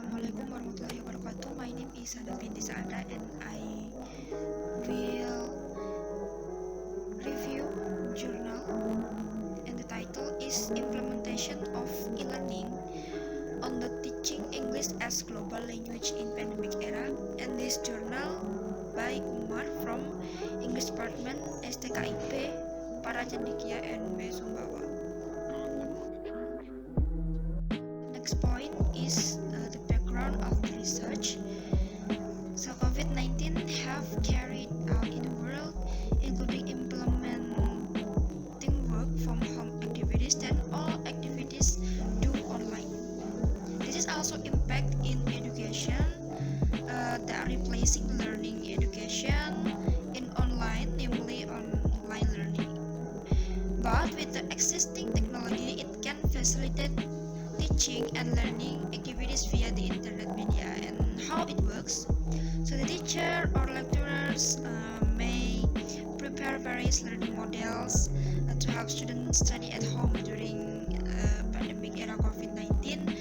Assalamualaikum warahmatullahi wabarakatuh. My name is Sada binti Saada and I will review journal, and the title is Implementation of E-Learning on the Teaching English as Global Language in Pandemic Era, and this journal by Umar from English Department STKIP Paracendikia and Sumbawa. Next point is the background of the research. So COVID-19 have carried out in the world, including implementing work from home activities and all activities do online. This is also impact in education that are replacing learning education in online, namely online learning. But with the existing technology, it can facilitate teaching and learning activities via the internet media. And how it works, so the teacher or lecturers may prepare various learning models to help students study at home during pandemic era COVID-19,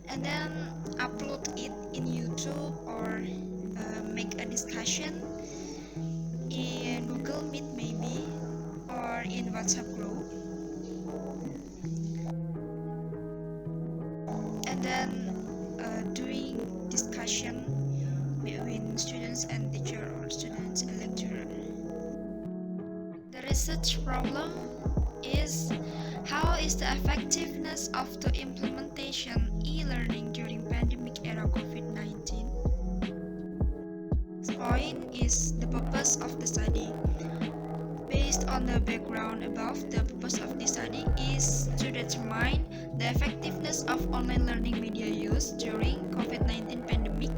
and then upload it in YouTube or make a discussion in Google Meet maybe, or in WhatsApp group, and then doing discussion between students and teacher or students and lecturer. The research problem is how is the effectiveness of the implementation e-learning during pandemic era COVID-19. This point is the purpose of the study. Based on the background above, the purpose of this study is to determine the effectiveness of online learning media use during COVID-19 pandemic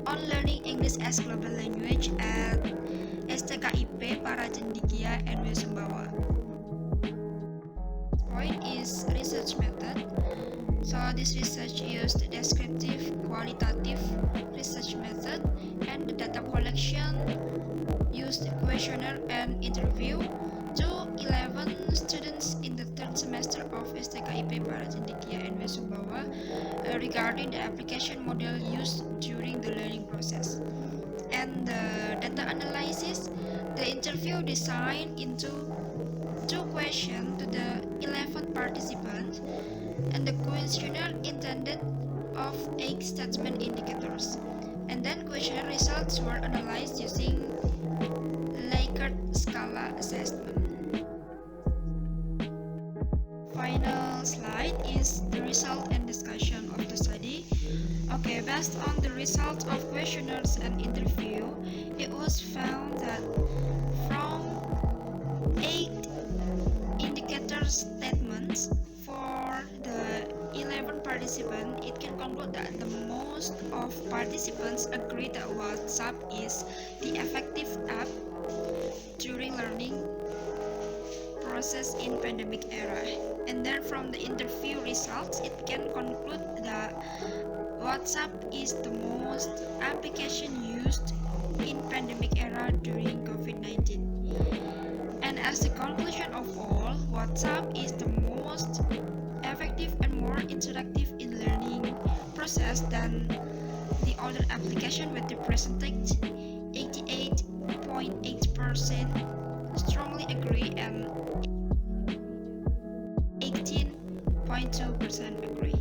on learning English as global language at STKIP Paracendikia and Sumbawa. Point is research method. So this research used descriptive, qualitative research method, and the data collection used questionnaire and interview to 11 students in the third semester of STKIP Paracendikia and Sumbawa regarding the application model used during the learning process. And the data analysis, the interview designed into 2 questions to the 11 participants, and the questionnaire intended of 8 statement indicators. And then questionnaire results were analyzed using Likert Scala assessment. Final slide is the result and discussion of the study. Okay, based on the results of questionnaires and interview, it was found that from 8 indicator statements for the 11 participants, it can conclude that the most of participants agree that WhatsApp is the effective app during learning process in pandemic era. And then from the interview results, it can conclude that WhatsApp is the most application used in pandemic era during COVID-19. And as the conclusion of all, WhatsApp is the most effective and more interactive in learning process than the other application, with the percentage 88.8% strongly agree and 18.2% agree.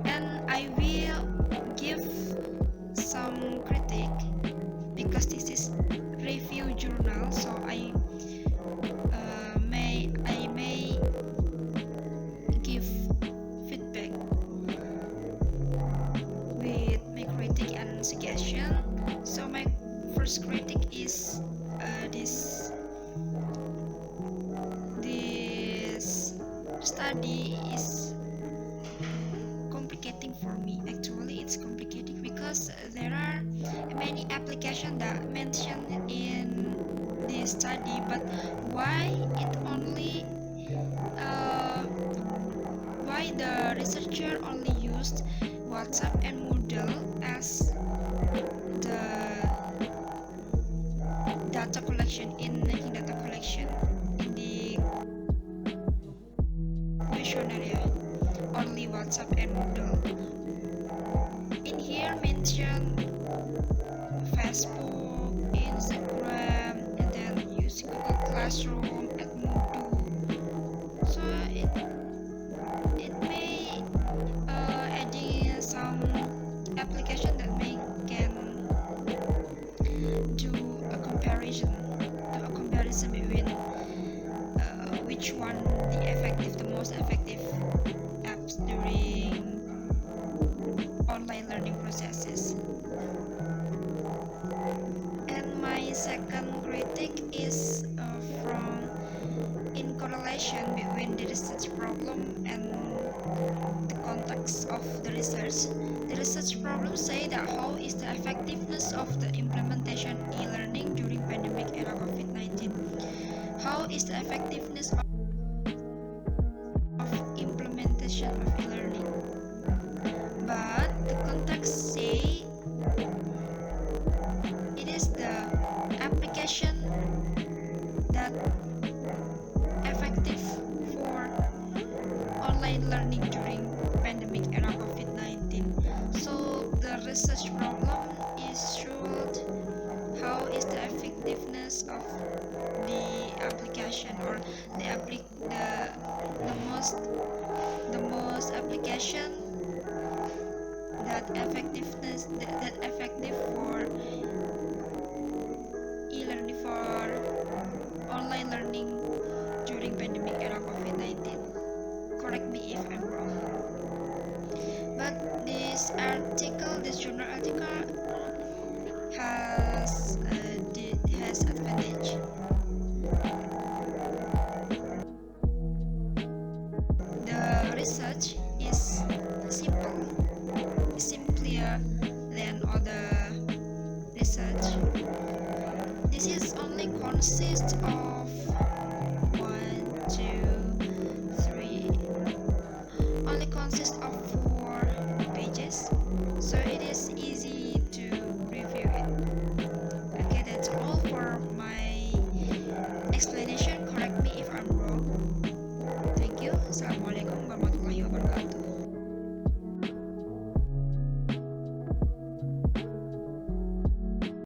And I will give some critique because this is review journal, so I may give feedback with my critique and suggestion. So my first critique is this study is complicating for me. Actually, it's complicating because there are many applications that mentioned in this study, but why the researcher only used WhatsApp and Moodle as the data collection in making data collection in the questionnaire, only WhatsApp and Moodle. In here here mentioned Facebook, Instagram, and then use Google Classroom and Moodle. So it may adding some application that may can do a comparison between which one the most effective apps during online learning processes. And my second critic is from in correlation between the research problem and the context of the research. The research problem say that how is the effectiveness of the implementation e-learning during pandemic era COVID-19? How is the effectiveness of implementation of e-learning? But the context say it is the application that effective for online learning during pandemic era COVID-19. So the research problem is showed how is the effectiveness of the application or the most application that effective for e-learning for online learning during pandemic era COVID-19. Correct me if I'm wrong. But this journal article has advantage. The research is simpler than other research. This is only consists of